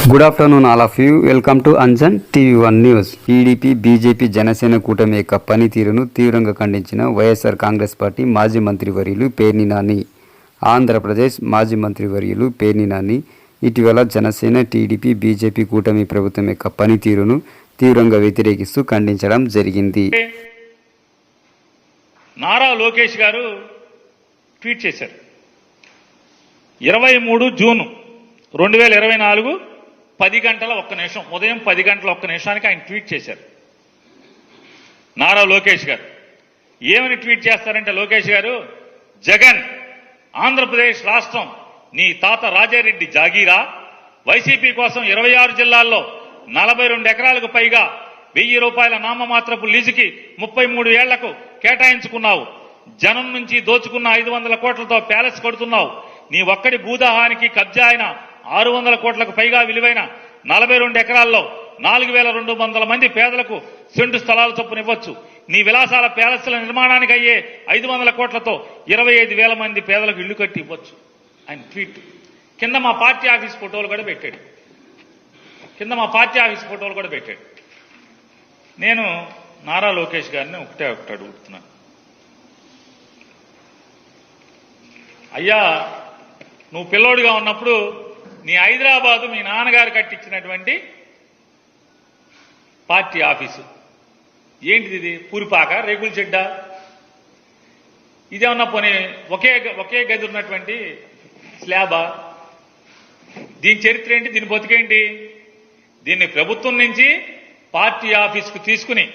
Good afternoon all of you. Welcome to Anjan TV one news. TDP BJP Janasena కూటమి యొక్క పనితీరును తీవ్రంగా ఖండించిన వైఎస్ఆర్ కాంగ్రెస్ పార్టీ మాజీ మంత్రివర్యులు పేర్ని నాని, ఆంధ్రప్రదేశ్ మాజీ మంత్రివర్యులు పేర్ని నాని ఇటీవల జనసేన టీడీపీ బీజేపీ కూటమి ప్రభుత్వం యొక్క పనితీరును తీవ్రంగా వ్యతిరేకిస్తూ ఖండించడం జరిగింది. నారా లోకేష్ గారు ట్వీట్ చేశారు. 23 జూన్ 2024 10 గంటల 1 నిమిషం, ఉదయం 10 గంటల 1 నిమిషానికి ఆయన ట్వీట్ చేశారు. నారా లోకేష్ గారు ఏమని ట్వీట్ చేస్తారంటే, లోకేష్ గారు, జగన్, ఆంధ్రప్రదేశ్ రాష్ట్రం నీ తాత రాజారెడ్డి జాగీరా, వైసీపీ కోసం 26 జిల్లాల్లో 42 ఎకరాలకు పైగా 1000 రూపాయల నామమాత్రపు లీజుకి 33 ఏళ్లకు కేటాయించుకున్నావు. జనం నుంచి దోచుకున్న 500 కోట్లతో ప్యాలెస్ కడుతున్నావు. నీ ఒక్కడి భూదాహానికి కబ్జా అయిన 600 కోట్లకు పైగా విలువైన 42 ఎకరాల్లో 4200 మంది పేదలకు సెంటు స్థలాలు చొప్పున ఇవ్వచ్చు. నీ విలాసాల ప్యాలెస్ల నిర్మాణానికి అయ్యే 500 కోట్లతో 25,000 మంది పేదలకు ఇళ్లు కట్టి ఇవ్వచ్చు. ఆయన ట్వీట్ కింద మా పార్టీ ఆఫీస్ ఫోటోలు కూడా పెట్టాడు. నేను నారా లోకేష్ గారిని ఒకటే అడుగుతున్నాను, అయ్యా, నువ్వు పిల్లోడిగా ఉన్నప్పుడు నీ హైదరాబాదు మీ నాన్నగారు కట్టించినటువంటి పార్టీ ఆఫీసు ఏంటిది? ఇది పూరిపాక, రేకుల చెడ్డ? ఇదేమన్నా పోనీ ఒకే గది ఉన్నటువంటి స్లాబా? దీని చరిత్ర ఏంటి? దీని బతికేంటి? దీన్ని ప్రభుత్వం నుంచి పార్టీ ఆఫీసుకు తీసుకుని,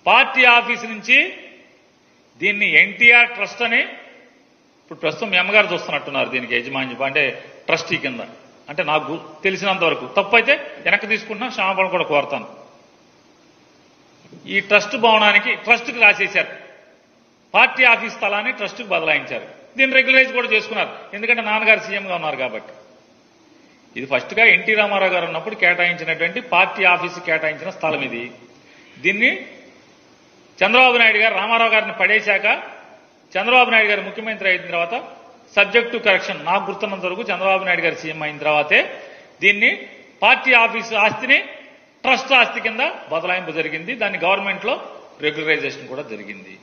పార్టీ ఆఫీసు నుంచి దీన్ని ఎన్టీఆర్ ట్రస్ట్ అని, ఇప్పుడు ప్రస్తుతం మీ అమ్మగారు చూస్తున్నట్టున్నారు దీనికి యజమాని, అంటే ట్రస్టీ కింద. అంటే నాకు తెలిసినంత వరకు తప్పు అయితే వెనక్కి తీసుకుంటున్నా, క్షమాపణ కూడా కోరుతాను. ఈ ట్రస్ట్ భవనానికి, ట్రస్ట్కి రాసేశారు. పార్టీ ఆఫీస్ స్థలాన్ని ట్రస్ట్కి బదలాయించారు. దీన్ని రెగ్యులరైజ్ కూడా చేసుకున్నారు, ఎందుకంటే నాన్నగారు సీఎంగా ఉన్నారు కాబట్టి. ఇది ఫస్ట్గా ఎన్టీ రామారావు గారు ఉన్నప్పుడు కేటాయించినటువంటి పార్టీ ఆఫీసు కేటాయించిన స్థలం ఇది. దీన్ని చంద్రబాబు నాయుడు గారు రామారావు గారిని పడేశాక, చంద్రబాబు నాయుడు గారు ముఖ్యమంత్రి అయిన తర్వాత, సబ్జెక్ట్ టు కరెక్షన్, నాకు గుర్తున్నంత వరకు చంద్రబాబు నాయుడు గారు సీఎం అయిన తర్వాతే దీన్ని పార్టీ ఆఫీసు ఆస్తిని ట్రస్ట్ ఆస్తి కింద బదలాయింపు జరిగింది. దాన్ని గవర్నమెంట్లో రెగ్యులరైజేషన్ కూడా జరిగింది.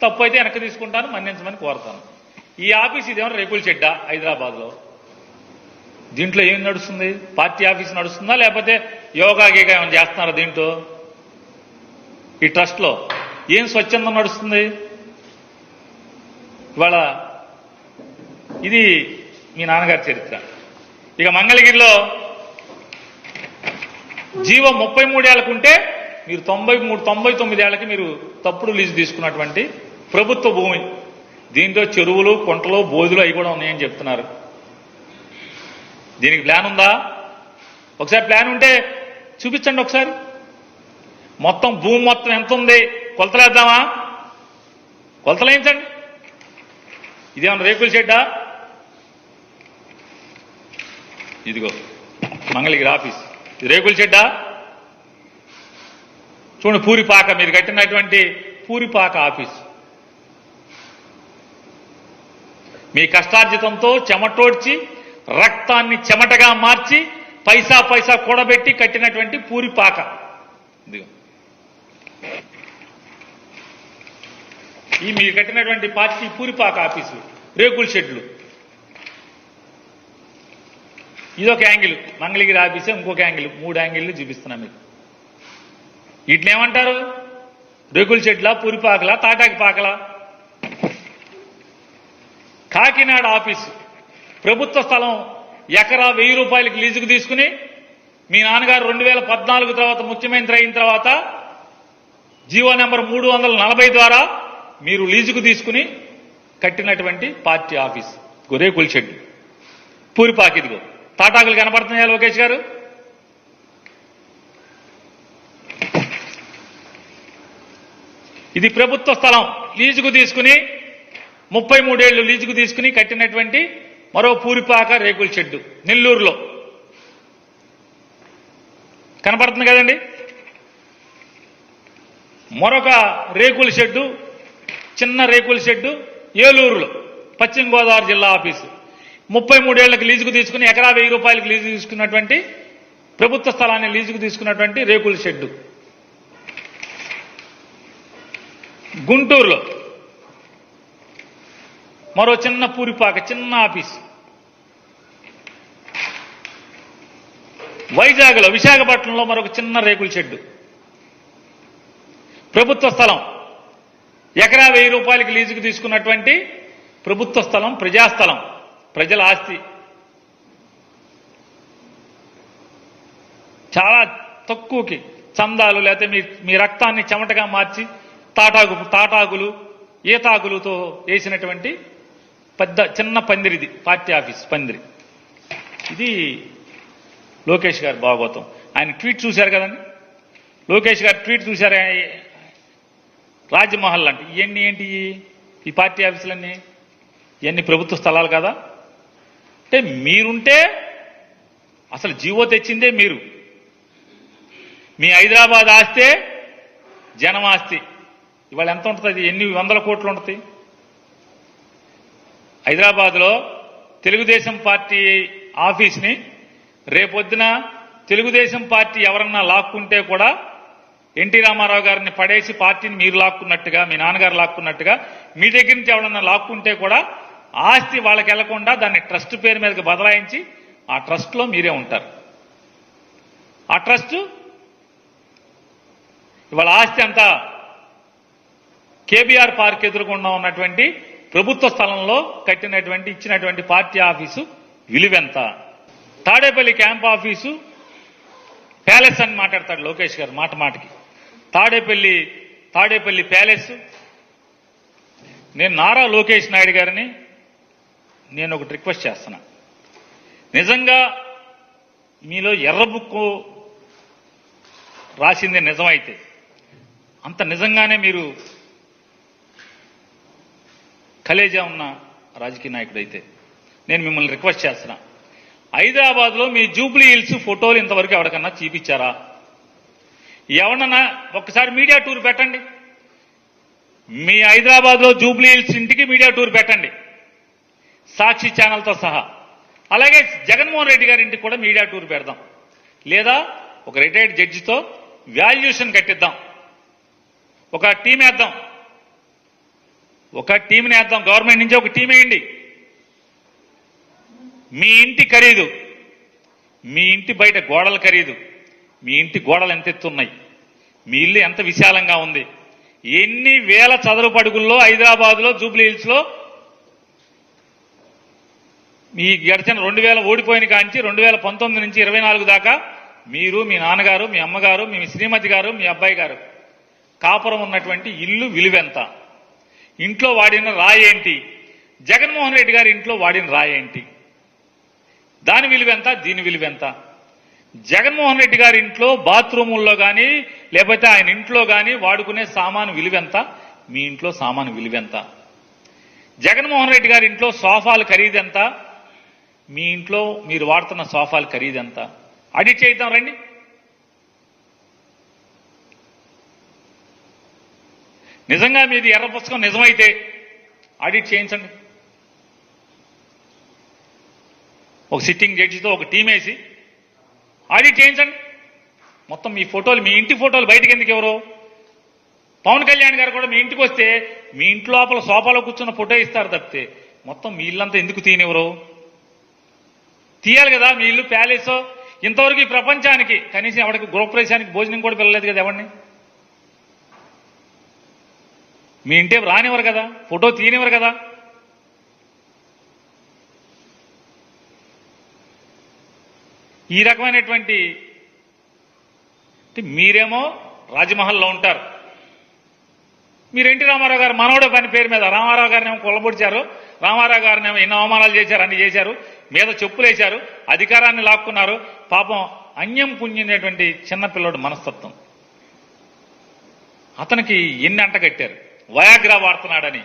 తప్పు అయితే వెనక్కి తీసుకుంటాను, మన్నించమని కోరుతాను. ఈ ఆఫీస్ ఇదేమన్నా రేకుల చెడ్డ హైదరాబాద్లో? దీంట్లో ఏం నడుస్తుంది? పార్టీ ఆఫీస్ నడుస్తుందా, లేకపోతే యోగా గీగా ఏమైనా చేస్తున్నారా దీంట్లో? ఈ ట్రస్ట్లో ఏం స్వచ్ఛందం నడుస్తుంది ఇవాళ? ఇది మీ నాన్నగారి చరిత్ర. ఇక మంగళగిరిలో జీవో 33 ఏళ్లకుంటే మీరు 99 ఏళ్లకి మీరు తప్పుడు లీజు తీసుకున్నటువంటి ప్రభుత్వ భూమి. దీంట్లో చెరువులు, కుంటలు, బోధులు అవి కూడా ఉన్నాయని చెప్తున్నారు. దీనికి ప్లాన్ ఉందా? ఒకసారి ప్లాన్ ఉంటే చూపించండి. ఒకసారి మొత్తం భూమి మొత్తం ఎంత ఉంది కొలతలేద్దామా? కొలతలేయించండి. ఇదేమన్నా రేకుల షెడ్డా? ఇదిగో మంగళగిరి ఆఫీస్, ఇది రేకుల షెడ్డా? చూడండి, పూరిపాక, మీరు కట్టినటువంటి పూరిపాక ఆఫీస్. మీ కష్టార్జితంతో చెమటోడ్చి, రక్తాన్ని చెమటగా మార్చి, పైసా కూడబెట్టి కట్టినటువంటి పూరిపాక. ఇదిగో ఈ మీరు కట్టినటువంటి పార్టీ పూరిపాక ఆఫీసులు, రేకుల షెడ్లు. ఇదొక యాంగిల్ మంగళగిరి ఆఫీసే, ఇంకొక యాంగిల్, 3 యాంగిళ్ళు చూపిస్తున్నా మీకు. వీటిని ఏమంటారు? రేకుల షెడ్లా, పూరిపాకలా, తాటాకి పాకలా? కాకినాడ ఆఫీసు ప్రభుత్వ స్థలం, ఎకరా 1000 రూపాయలకి లీజుకు తీసుకుని, మీ నాన్నగారు 2014 తర్వాత ముఖ్యమంత్రి అయిన తర్వాత జీవో నెంబర్ 340 ద్వారా మీరు లీజుకు తీసుకుని కట్టినటువంటి పార్టీ ఆఫీస్. రేకుల షెడ్, పూరిపాక. ఇదిగో తాటాకులు కనపడుతున్నాయా లోకేష్ గారు? ఇది ప్రభుత్వ స్థలం లీజుకు తీసుకుని 33 ఏళ్లు లీజుకు తీసుకుని కట్టినటువంటి మరో పూరిపాక రేకుల షెడ్డు నెల్లూరులో కనపడుతుంది కదండి. మరొక రేకుల షెడ్డు, చిన్న రేకుల షెడ్డు ఏలూరులో, పశ్చిమ గోదావరి జిల్లా ఆఫీసు. 33 ఏళ్లకు లీజుకు తీసుకుని ఎకరా 1000 రూపాయలకు లీజు తీసుకున్నటువంటి ప్రభుత్వ స్థలాన్ని లీజుకు తీసుకున్నటువంటి రేకుల షెడ్డు. గుంటూరులో మరో చిన్న పూరిపాక, చిన్న ఆఫీస్. వైజాగ్లో, విశాఖపట్నంలో మరొక చిన్న రేకుల షెడ్డు. ప్రభుత్వ స్థలం ఎకరా 1000 రూపాయలకి లీజుకు తీసుకున్నటువంటి ప్రభుత్వ స్థలం, ప్రజాస్థలం, ప్రజల ఆస్తి. చాలా తక్కువకి చందాలు లేకపోతే మీ రక్తాన్ని చెమటగా మార్చి తాటాకులు ఈతాకులతో వేసినటువంటి పెద్ద చిన్న పందిరిది పార్టీ ఆఫీస్ పందిరి. ఇది లోకేష్ గారి భాగవతం. ఆయన ట్వీట్ చూశారు కదండి, లోకేష్ గారి ట్వీట్ చూశారు. రాజ్మహల్ అంటే ఇవన్నీ ఏంటి? ఈ పార్టీ ఆఫీసులన్నీ ఇవన్నీ ప్రభుత్వ స్థలాలు కదా. అంటే మీరుంటే అసలు జీవో తెచ్చిందే మీరు. మీ హైదరాబాద్ ఆస్తే జనం ఆస్తి. ఇవాళ ఎంత ఉంటుంది? ఎన్ని వందల కోట్లు ఉంటుంది. హైదరాబాద్లో తెలుగుదేశం పార్టీ ఆఫీస్ని రేపొద్దున తెలుగుదేశం పార్టీ ఎవరన్నా లాక్కుంటే కూడా ఎన్టీ రామారావు గారిని పడేసి పార్టీని మీరు లాక్కున్నట్టుగా, మీ నాన్నగారు లాక్కున్నట్టుగా మీ దగ్గర నుంచి ఎవరన్నా లాక్కుంటే కూడా ఆస్తి వాళ్ళకి వెళ్లకుండా దాన్ని ట్రస్ట్ పేరు మీదకి బదలాయించి ఆ ట్రస్ట్లో మీరే ఉంటారు. ఆ ట్రస్ట్ ఇవాళ ఆస్తి అంతా కేబీఆర్ పార్క్ ఎదురుకుండా ఉన్నటువంటి ప్రభుత్వ స్థలంలో కట్టినటువంటి ఇచ్చినటువంటి పార్టీ ఆఫీసు విలువెంత? తాడేపల్లి క్యాంప్ ఆఫీసు ప్యాలెస్ అని మాట్లాడతాడు లోకేష్ గారు మాటకి. తాడేపల్లి ప్యాలెస్. నేను నారా లోకేష్ నాయుడు గారిని నేను ఒకటి రిక్వెస్ట్ చేస్తున్నా. నిజంగా మీలో ఎర్ర బుక్కు రాసింది నిజమైతే, అంత నిజంగానే మీరు కలేజా ఉన్న రాజకీయ నాయకుడైతే నేను మిమ్మల్ని రిక్వెస్ట్ చేస్తున్నా. హైదరాబాద్లో మీ జూబ్లీ హిల్స్ ఫోటోలు ఇంతవరకు ఎవరికన్నా చూపించారా? ఎవరన్నా ఒక్కసారి మీడియా టూర్ పెట్టండి. మీ హైదరాబాద్లో జూబ్లీ హిల్స్ ఇంటికి మీడియా టూర్ పెట్టండి, సాక్షి ఛానల్తో సహా. అలాగే జగన్మోహన్ రెడ్డి గారి ఇంటికి కూడా మీడియా టూర్ పెడదాం. లేదా ఒక రిటైర్డ్ జడ్జితో వాల్యుయేషన్ కట్టిద్దాం. ఒక టీం వేద్దాం, గవర్నమెంట్ నుంచి ఒక టీం వేయండి. మీ ఇంటి ఖరీదు, మీ ఇంటి బయట గోడల ఖరీదు, మీ ఇంటి గోడలు ఎంత ఎత్తున్నాయి, మీ ఇల్లు ఎంత విశాలంగా ఉంది, ఎన్ని వేల చదరపు అడుగుల్లో హైదరాబాద్లో జూబ్లీ హిల్స్లో మీ గడిచిన 2000 ఓడిపోయిన కాంచి 2019 నుంచి 24 దాకా మీరు, మీ నాన్నగారు, మీ అమ్మగారు, మీ శ్రీమతి గారు, మీ అబ్బాయి గారు కాపురం ఉన్నటువంటి ఇల్లు విలువెంత? ఇంట్లో వాడిన రాయేంటి? జగన్మోహన్ రెడ్డి గారి ఇంట్లో వాడిన రాయేంటి? దాని విలువెంత? దీని విలువెంత? జగన్మోహన్ రెడ్డి గారి ఇంట్లో బాత్రూముల్లో కానీ లేకపోతే ఆయన ఇంట్లో కానీ వాడుకునే సామాను విలువెంత? మీ ఇంట్లో సామాను విలువెంత? జగన్మోహన్ రెడ్డి గారి ఇంట్లో సోఫాలు ఖరీదెంత? మీ ఇంట్లో మీరు వాడుతున్న సోఫాలు ఖరీదెంత? ఆడిట్ చేద్దాం రండి. నిజంగా మీది ఎర్ర పుస్తకం నిజమైతే ఆడిట్ చేయించండి. ఒక సిట్టింగ్ జడ్జితో ఒక టీం వేసి ఆడిట్ చేయించండి. మొత్తం మీ ఫోటోలు, మీ ఇంటి ఫోటోలు బయటకు ఎందుకు ఎవరు? పవన్ కళ్యాణ్ గారు కూడా మీ ఇంటికి వస్తే మీ ఇంటి లోపల సోఫాలో కూర్చున్న ఫోటో ఇస్తారు తప్పితే మొత్తం మీ ఇల్లంతా ఎందుకు తీయనివ్వరు? తీయాలి కదా. మీ ఇల్లు ప్యాలెస్. ఇంతవరకు ఈ ప్రపంచానికి కనీసం ఎవరికి గృహప్రవేశానికి భోజనం కూడా పిల్లలేదు కదా ఎవరిని. మీ ఇంటే రానివ్వరు కదా, ఫోటో తీయనివ్వరు కదా. ఈ రకమైనటువంటి మీరేమో రాజ్మహల్లో ఉంటారు. మీరు ఎన్టీ రామారావు గారు మనవడ పని పేరు మీద రామారావు గారిని ఏమో కొల్లబొడిచారు, రామారావు గారిని ఏమో ఎన్నో అవమానాలు చేశారు, అన్ని చేశారు, మీద చెప్పులేశారు, అధికారాన్ని లాక్కున్నారు. పాపం అన్యం పుణ్యమైనటువంటి చిన్నపిల్లడు మనస్తత్వం. అతనికి ఎన్ని అంట కట్టారు, వయాగ్రా వాడుతున్నాడని.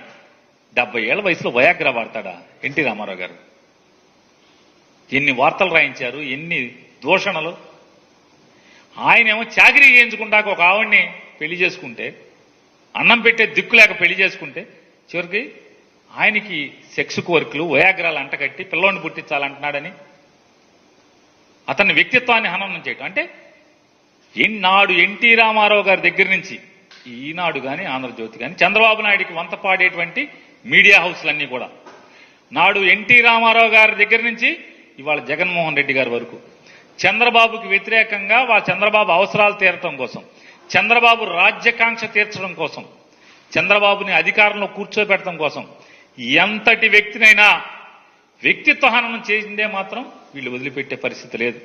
70 ఏళ్ల వయసులో వయాగ్రా వాడతాడా ఎన్టీ రామారావు గారు? ఎన్ని వార్తలు రాయించారు, ఎన్ని దూషణలు. ఆయనేమో చాకరీ చేయించుకుంటాక ఒక ఆవిడ్ని పెళ్లి చేసుకుంటే, అన్నం పెట్టే దిక్కు లేక పెళ్లి చేసుకుంటే చివరికి ఆయనకి సెక్స్ కోరికలు వయాగ్రాలు అంటగట్టి పిల్లోని పుట్టించాలంటున్నాడని అతని వ్యక్తిత్వాన్ని హననం చేయటం అంటే నాడు ఎన్టీ రామారావు గారి దగ్గర నుంచి ఈనాడు కానీ ఆంధ్రజ్యోతి కానీ చంద్రబాబు నాయుడికి వంత పాడేటువంటి మీడియా హౌస్లన్నీ కూడా నాడు ఎన్టీ రామారావు గారి దగ్గర నుంచి ఇవాళ జగన్మోహన్ రెడ్డి గారి వరకు చంద్రబాబుకి వ్యతిరేకంగా చంద్రబాబు అవసరాలు తీరటం కోసం, చంద్రబాబు రాజ్యకాంక్ష తీర్చడం కోసం, చంద్రబాబుని అధికారంలో కూర్చోబెట్టడం కోసం ఎంతటి వ్యక్తినైనా వ్యక్తిత్వ హననం చేసిందే మాత్రం వీళ్ళు వదిలిపెట్టే పరిస్థితి లేదు.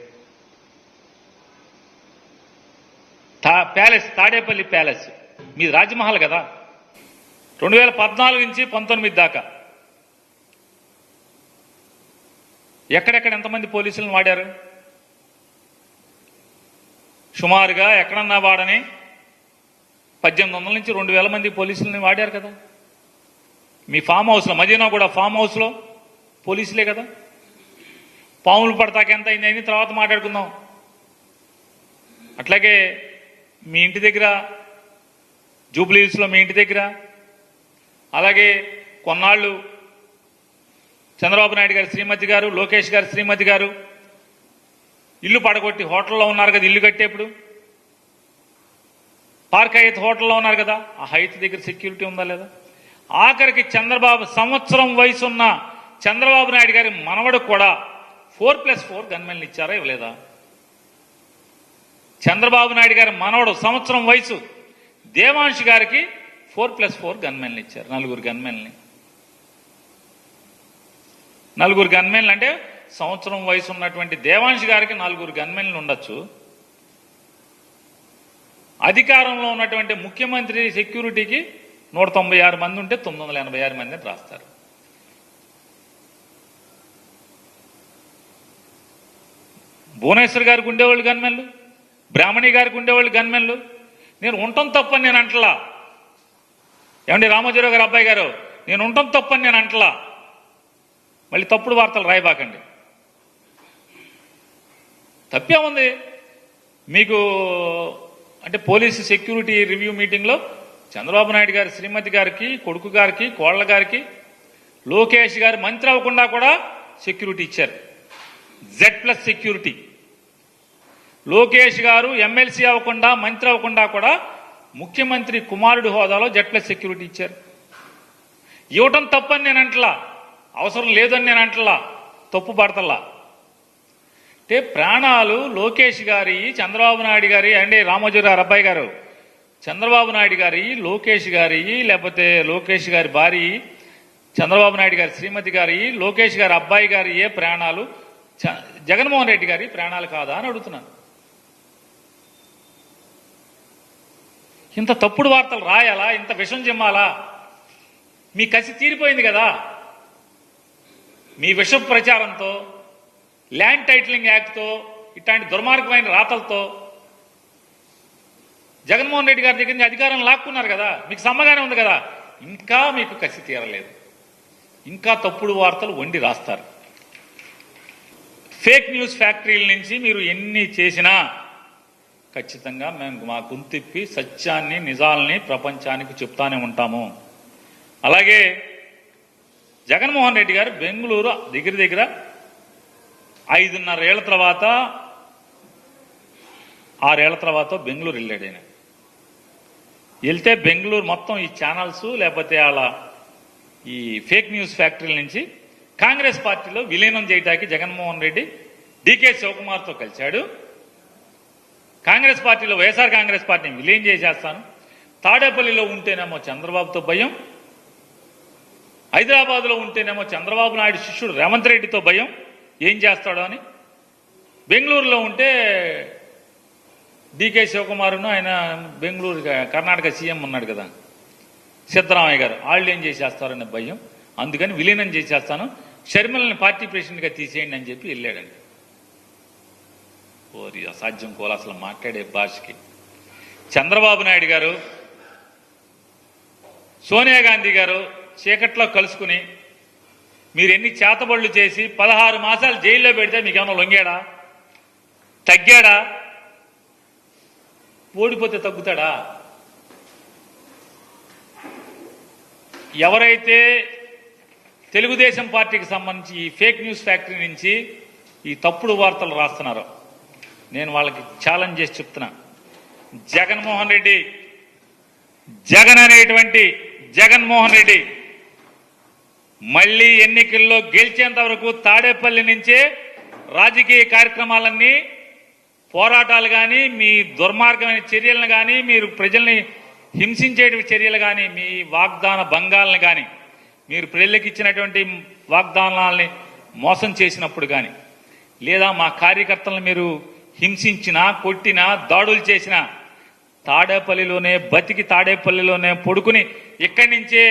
ప్యాలెస్, తాడేపల్లి ప్యాలెస్ మీది రాజ్మహల్ కదా, 2014 నుంచి 19 దాకా ఎక్కడెక్కడ ఎంతమంది పోలీసులను వాడారు? సుమారుగా ఎక్కడన్నా వాడని 1800 నుంచి 2000 మంది పోలీసులని వాడారు కదా. మీ ఫామ్ హౌస్లో, మదీనా కూడా ఫామ్ హౌస్లో పోలీసులే కదా. పాములు పడతాక ఎంత అయింది తర్వాత మాట్లాడుకుందాం. అట్లాగే మీ ఇంటి దగ్గర, జూబ్లీహిల్స్లో మీ ఇంటి దగ్గర, అలాగే కొన్నాళ్ళు చంద్రబాబు నాయుడు గారి శ్రీమతి గారు, లోకేష్ గారి శ్రీమతి గారు ఇల్లు పడగొట్టి హోటల్లో ఉన్నారు కదా, ఇల్లు కట్టేప్పుడు పార్క్ హైత్ హోటల్లో ఉన్నారు కదా, ఆ హైత్ దగ్గర సెక్యూరిటీ ఉందా లేదా? ఆఖరికి సంవత్సరం వయసున్న చంద్రబాబు నాయుడు గారి మనవడు కూడా 4+4 గన్మెన్లు ఇచ్చారా ఇవ్వలేదా? చంద్రబాబు నాయుడు గారి మనవడు సంవత్సరం వయసు దేవాంశ్ గారికి 4+4 గన్మెన్లు ఇచ్చారు. 4 గన్మెన్లని. 4 గన్మెన్లు అంటే సంవత్సరం వయసు ఉన్నటువంటి దేవాంశ్ గారికి 4 గన్మెన్లు ఉండొచ్చు. అధికారంలో ఉన్నటువంటి ముఖ్యమంత్రి సెక్యూరిటీకి 196 మంది ఉంటే 986 మందిని రాస్తారు. భువనేశ్వర్ గారికి ఉండేవాళ్ళు గన్మెన్లు, బ్రాహ్మణి గారికి ఉండేవాళ్ళు గన్మెన్లు. నేను ఉండటం తప్పని నేను అంటలా. ఏమండి రామోజీరావు గారు అబ్బాయి గారు, నేను ఉండటం తప్పని నేను అంటలా. మళ్ళీ తప్పుడు వార్తలు రాయబాకండి. తప్పేముంది మీకు అంటే పోలీసు సెక్యూరిటీ రివ్యూ మీటింగ్లో చంద్రబాబు నాయుడు గారి శ్రీమతి గారికి, కొడుకు గారికి, కోళ్ల గారికి, లోకేష్ గారు మంత్రి అవ్వకుండా కూడా సెక్యూరిటీ ఇచ్చారు. Z+ security. లోకేష్ గారు ఎమ్మెల్సీ అవ్వకుండా, మంత్రి అవ్వకుండా కూడా ముఖ్యమంత్రి కుమారుడి హోదాలో Z+ సెక్యూరిటీ ఇచ్చారు. ఇవ్వటం తప్పని నేను అంటలా, అవసరం లేదని నేను అంటలా, తప్పు పడతల్లా. అంటే ప్రాణాలు లోకేష్ గారి, చంద్రబాబు నాయుడు గారి, అండి రామోజీరావు అబ్బాయి గారు, చంద్రబాబు నాయుడు గారి, లోకేష్ గారి, లేకపోతే లోకేష్ గారి భార్య, చంద్రబాబు నాయుడు గారి శ్రీమతి గారి, లోకేష్ గారి అబ్బాయి గారి ఏ ప్రాణాలు జగన్మోహన్ రెడ్డి గారి ప్రాణాలు కాదా అని అడుగుతున్నాను. ఇంత తప్పుడు వార్తలు రాయాలా? ఇంత విషం చిమ్మాలా? మీ కసి తీరిపోయింది కదా. మీ విష ప్రచారంతో, ల్యాండ్ టైటిలింగ్ యాక్ట్తో, ఇట్లాంటి దుర్మార్గమైన రాతలతో జగన్మోహన్ రెడ్డి గారి దగ్గర నుంచి అధికారం లాక్కున్నారు కదా. మీకు సమ్మగానే ఉంది కదా. ఇంకా మీకు కసి తీరలేదు. ఇంకా తప్పుడు వార్తలు వండి రాస్తారు. ఫేక్ న్యూస్ ఫ్యాక్టరీల నుంచి మీరు ఎన్ని చేసినా ఖచ్చితంగా మేము మా గొంతిప్పి సత్యాన్ని, నిజాలని ప్రపంచానికి చెప్తానే ఉంటాము. అలాగే జగన్మోహన్ రెడ్డి గారు బెంగళూరు దగ్గర 5.5 ఏళ్ల తర్వాత, 6 ఏళ్ల తర్వాత బెంగళూరు వెళ్ళాడు. ఆయన వెళ్తే బెంగళూరు మొత్తం ఈ ఛానల్స్ లేకపోతే అలా ఈ ఫేక్ న్యూస్ ఫ్యాక్టరీల నుంచి కాంగ్రెస్ పార్టీలో విలీనం చేయడానికి జగన్మోహన్ రెడ్డి డీకే శివకుమార్తో కలిశాడు. కాంగ్రెస్ పార్టీలో వైఎస్ఆర్ కాంగ్రెస్ పార్టీని విలీనం చేసేస్తాను, తాడేపల్లిలో ఉంటేనేమో చంద్రబాబుతో భయం, హైదరాబాద్లో ఉంటేనేమో చంద్రబాబు నాయుడు శిష్యుడు రేవంత్ రెడ్డితో భయం, ఏం చేస్తాడో అని. బెంగళూరులో ఉంటే డీకే శివకుమారును, ఆయన బెంగళూరు కర్ణాటక సీఎం ఉన్నాడు కదా సిద్ధరామయ్య గారు, వాళ్ళు ఏం చేసేస్తారనే భయం. అందుకని విలీనం చేసేస్తాను, షర్మిలని పార్టీ ప్రెసిడెంట్గా తీసేయండి అని చెప్పి వెళ్ళాడండి. ఓరి అసాధ్యం కోల అసలు మాట్లాడే భాషకి. చంద్రబాబు నాయుడు గారు, సోనియా గాంధీ గారు చీకట్లో కలుసుకుని మీరు ఎన్ని చేతబడులు చేసి 16 మాసాలు జైల్లో పెడితే మీకేమన్నా లొంగాడా? తగ్గాడా? ఓడిపోతే తగ్గుతాడా? ఎవరైతే తెలుగుదేశం పార్టీకి సంబంధించి ఈ ఫేక్ న్యూస్ ఫ్యాక్టరీ నుంచి ఈ తప్పుడు వార్తలు రాస్తున్నారు. నేను వాళ్ళకి ఛాలెంజ్ చేసి చెప్తున్నా, జగన్మోహన్ రెడ్డి, జగన్మోహన్ రెడ్డి మళ్లీ ఎన్నికల్లో గెలిచేంత వరకు తాడేపల్లి నుంచే రాజకీయ కార్యక్రమాలన్నీ, పోరాటాలు కానీ, మీ దుర్మార్గమైన చర్యలను కానీ, మీరు ప్రజల్ని హింసించే చర్యలు కానీ, మీ వాగ్దాన భంగాలను కానీ, మీరు ప్రజలకు ఇచ్చినటువంటి వాగ్దానాలని మోసం చేసినప్పుడు కానీ, లేదా మా కార్యకర్తలను మీరు హింసించినా, కొట్టినా, దాడులు చేసినా తాడేపల్లిలోనే బతికి తాడేపల్లిలోనే పడుకుని ఇక్కడి నుంచే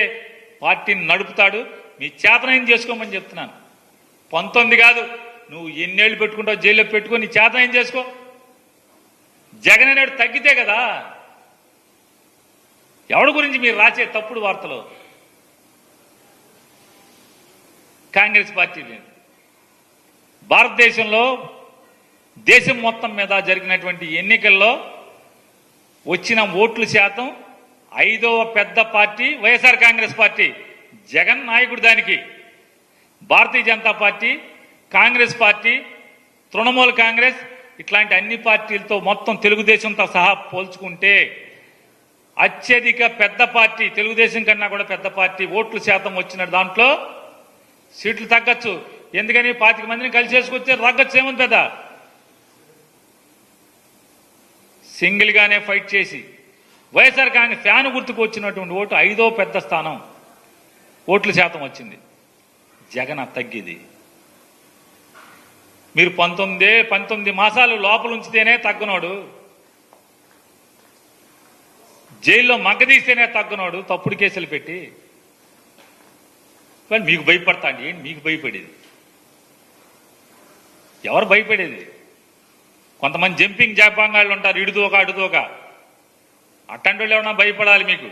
పార్టీని నడుపుతాడు. మీ చేతనైన చేసుకోమని చెప్తున్నాను. 19 కాదు, నువ్వు ఎన్నేళ్ళు పెట్టుకుంటావు జైల్లో పెట్టుకో, నీ చేతనైన చేసుకో. జగన్ అనేడు తగ్గితే కదా. ఎవడి గురించి మీరు రాసే తప్పుడు వార్తలు? కాంగ్రెస్ పార్టీ భారతదేశంలో దేశం మొత్తం మీద జరిగినటువంటి ఎన్నికల్లో వచ్చిన ఓట్ల శాతం 5వ పెద్ద పార్టీ వైఎస్ఆర్ కాంగ్రెస్ పార్టీ. జగన్ నాయకుడు దానికి. భారతీయ జనతా పార్టీ, కాంగ్రెస్ పార్టీ, తృణమూల్ కాంగ్రెస్ ఇట్లాంటి అన్ని పార్టీలతో మొత్తం తెలుగుదేశంతో సహా పోల్చుకుంటే అత్యధిక పెద్ద పార్టీ, తెలుగుదేశం కన్నా కూడా పెద్ద పార్టీ ఓట్ల శాతం వచ్చిన దాంట్లో సీట్లు తగ్గచ్చు. ఎందుకని 25 మందిని కలిసి చేసుకొచ్చే తగ్గచ్చు. ఏముంది పెద్ద? సింగిల్ గానే ఫైట్ చేసి వైఎస్ఆర్ కాంగ్రెస్ ఫ్యాన్ గుర్తుకు వచ్చినటువంటి ఓటు 5వ పెద్ద స్థానం ఓట్ల శాతం వచ్చింది. జగన్ తగ్గిది. మీరు 19 మాసాలు లోపల ఉంచితేనే తగ్గనోడు, జైల్లో మగ్గదీస్తేనే తగ్గనోడు, తప్పుడు కేసులు పెట్టి. కానీ మీకు భయపడతా అండి. ఏంటి మీకు భయపడేది? ఎవరు భయపడేది? కొంతమంది జంపింగ్ జాపాంగాళ్ళు ఉంటారు, ఇడుదోక అడుదోక. అట్టంటి వాళ్ళు ఏమన్నా భయపడాలి మీకు?